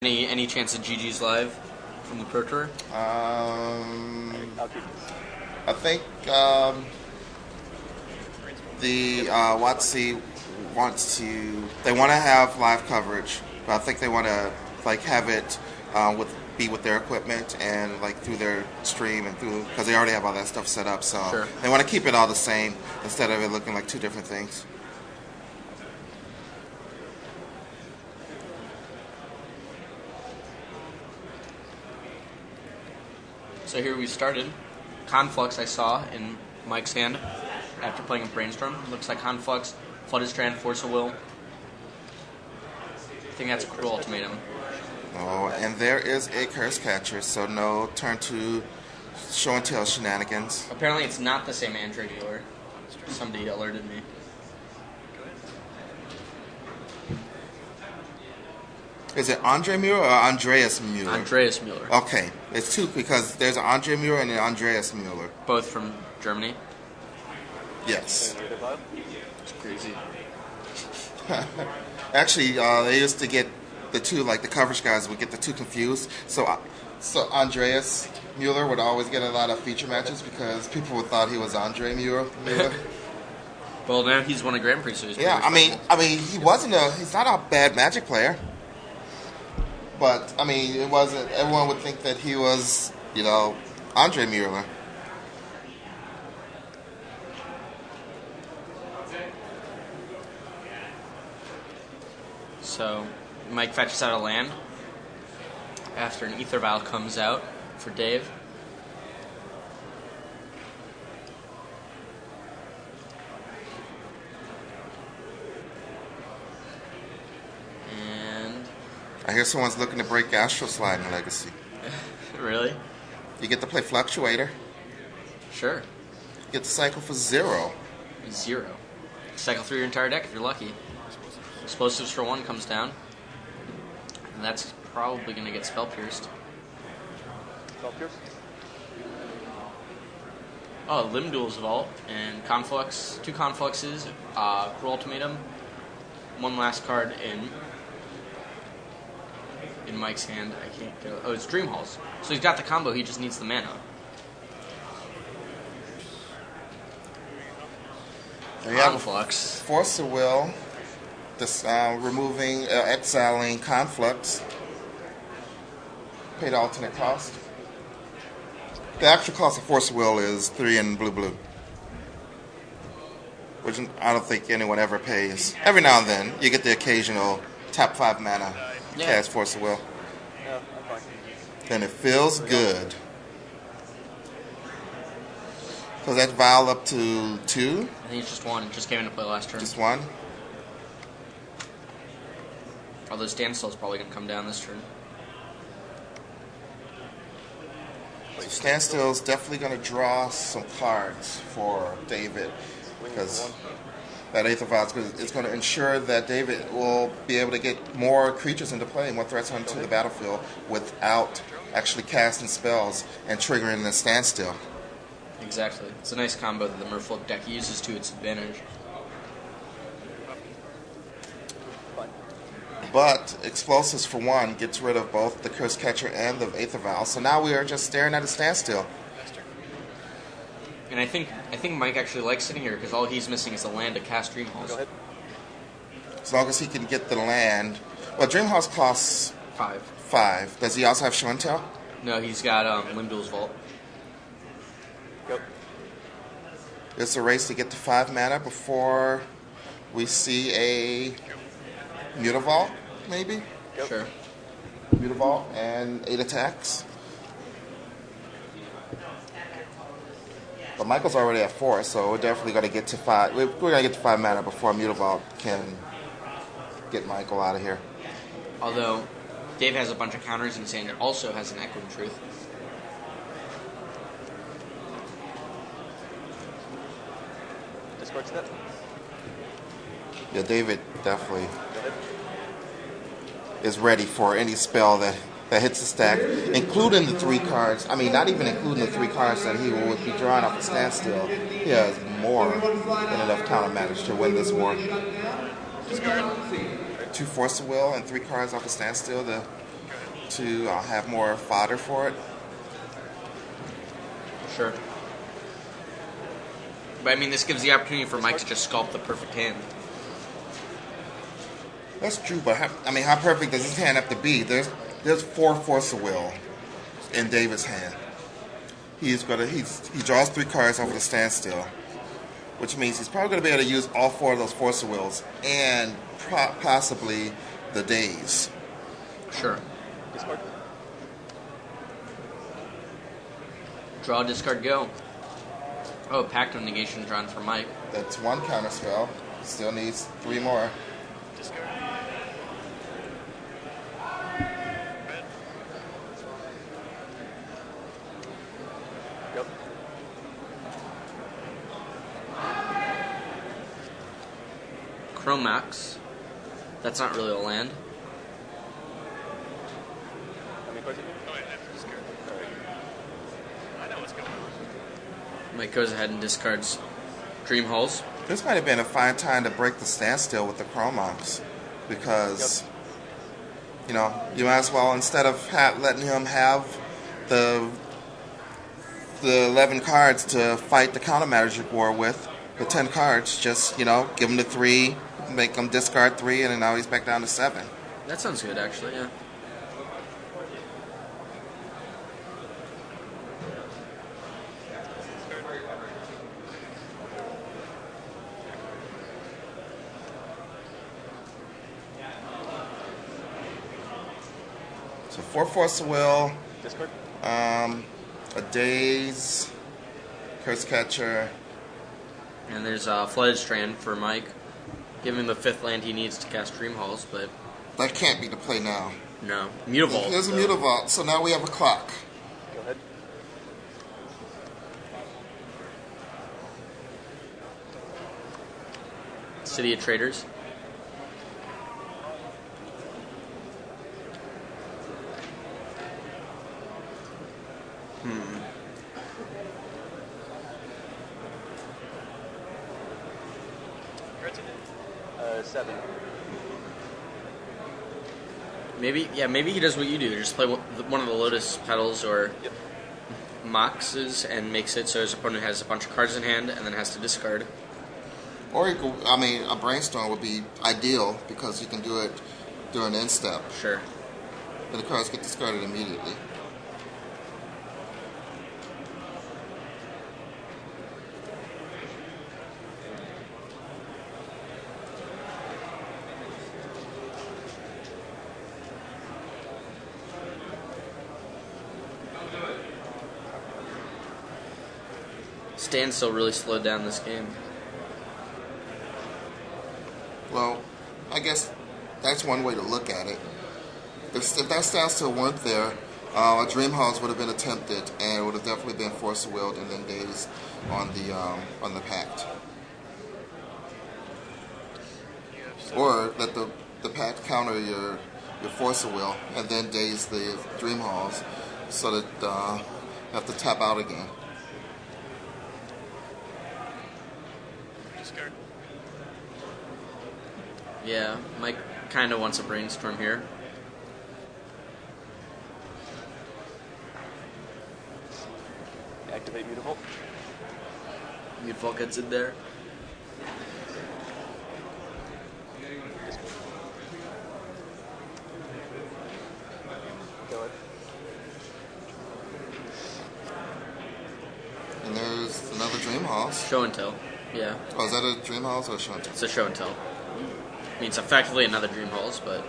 Any chance of GG's live from the Pro Tour? I think the WotC wants to. They want to have live coverage, but I think they want to have it be with their equipment and through their stream and through, because they already have all that stuff set up. So Sure. They want to keep it all the same instead of it looking like two different things. So here we started. Conflux I saw in Mike's hand after playing with Brainstorm. Looks like Conflux, Flooded Strand, Force of Will. I think that's a cruel ultimatum. Oh, and there is a curse catcher, so no turn to show and tell shenanigans. Apparently it's not the same Android dealer. Somebody alerted me. Is it Andre Muir or Andreas Muir? Andreas Mueller. Okay, it's two because there's an Andre Muir and an Andreas Mueller. Both from Germany. Yes. It's crazy. Actually, they used to get the two, the coverage guys would get the two confused. So Andreas Mueller would always get a lot of feature matches because people would thought he was Andre Mueller. Well, now he's won a Grand Prix, so he's Yeah, I mean, he's not a bad Magic player. But, I mean, it wasn't, everyone would think that he was, Andre Mueller. So, Mike fetches out a land after an Ether Vial comes out for Dave. And I hear someone's looking to break Astral Slide in Legacy. really? You get to play Fluctuator. Sure. You get to cycle for 0. 0. Cycle through your entire deck if you're lucky. Explosives for 1 comes down. And that's probably going to get Spell Pierced. Spell Pierce? Oh, Limb Duel's Vault and Conflux. 2 Confluxes. Cruel Ultimatum. 1 last card in Mike's hand. I can't go. Oh, it's Dream Halls. So he's got the combo, he just needs the mana. There you have Conflux. Force of Will. This, exiling Conflux. Paid alternate cost. The actual cost of Force of Will is 3 in blue. Which I don't think anyone ever pays. Every now and then, you get the occasional tap 5 mana cast Force of Will. Yeah, I'm fine. Then it feels good. So that's Vial up to 2? I think it's just 1. It just came into play last turn. Just 1? Although Standstill's probably going to come down this turn. So Standstill's definitely going to draw some cards for David, because that Aether Vial is going to ensure that David will be able to get more creatures into play, more threats onto the battlefield without actually casting spells and triggering the Standstill. Exactly. It's a nice combo that the Merfolk deck uses to its advantage. But Explosives for 1 gets rid of both the Curse Catcher and the Aether Vial, so now we are just staring at a standstill. And I think Mike actually likes sitting here because all he's missing is a land to cast Dream Halls. Go ahead. As long as he can get the land. Well, Dream House costs 5. Does he also have Show and Tell? No, he's got Limb Duel's Vault. Go. It's a race to get to 5 mana before we see a Mutavault, maybe? Yep. Sure. Mutavault and 8 attacks. But Michael's already at 4, so we're definitely going to get to 5. We're going to get to 5 mana before Mutavault can get Michael out of here. Although Dave has a bunch of counters and Sander also has an Echoing Truth. Discard step. Yeah, David definitely Go ahead. is ready for any spell that hits the stack, including the 3 cards. I mean, not even including the 3 cards that he would be drawing off a standstill. He has more than enough counter manage to win this war. 2 2 Force of Will and 3 cards off a standstill to to have more fodder for it. Sure. But I mean, this gives the opportunity for Mike to just sculpt the perfect hand. That's true, but how perfect does his hand have to be? There's 4 Force of Will in David's hand. He draws 3 cards off of the standstill, which means he's probably going to be able to use all 4 of those Force of Wills and possibly the days. Sure. Discard. Draw, discard, go. Oh, Pact of Negation drawn for Mike. That's 1 counter spell. Still needs 3 more. Discard. Go. Chromax. That's not really a land. How many cards are there? Oh, yeah, that's discard. Alright. I know what's going on. Mike goes ahead and discards Dream Halls. This might have been a fine time to break the standstill with the Chromox, because you might as well, instead of letting him have the 11 cards to fight the counter magic war with, the 10 cards, just give him the 3, make him discard 3, and then now he's back down to 7. That sounds good, actually, yeah. So 4 Force of Will, Discard. a Daze, Curse Catcher. And there's a Flooded Strand for Mike. Give him the 5th land he needs to cast Dream Halls, but That can't be the play now. no. Mutavault. There's a though. Mutavault, so now we have a clock. Go ahead. City of Traders. Cards in it? 7. Maybe he does what you do. Just play one of the Lotus Petals or Yep. Moxes and makes it so his opponent has a bunch of cards in hand and then has to discard. Or a Brainstorm would be ideal because you can do it during end step, Sure. and the cards get discarded immediately. Standstill really slowed down this game. Well, I guess that's one way to look at it. If that standstill weren't there, a Dream Halls would have been attempted, and it would have definitely been Force of Willed and then Days on the Pact. Or let the Pact counter your Force of Will and then Days the Dream Halls, so that you have to tap out again. Discard. Yeah, Mike kind of wants a Brainstorm here. Activate Mutavault. Mutavault gets in there. Go ahead. And there's another Dream Halls. Show and tell. Yeah, Oh, is that a Dream Halls or a Show and Tell? it's a show and tell. I mean, it's effectively another Dream Halls, but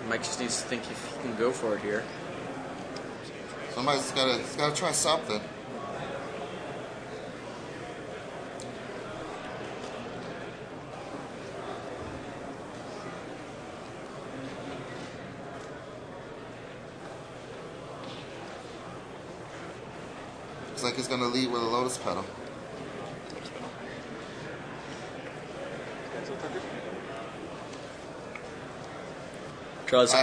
Mike just needs to think if he can go for it here. Somebody's gotta try something. Looks like he's gonna lead with a Lotus Petal. Draws.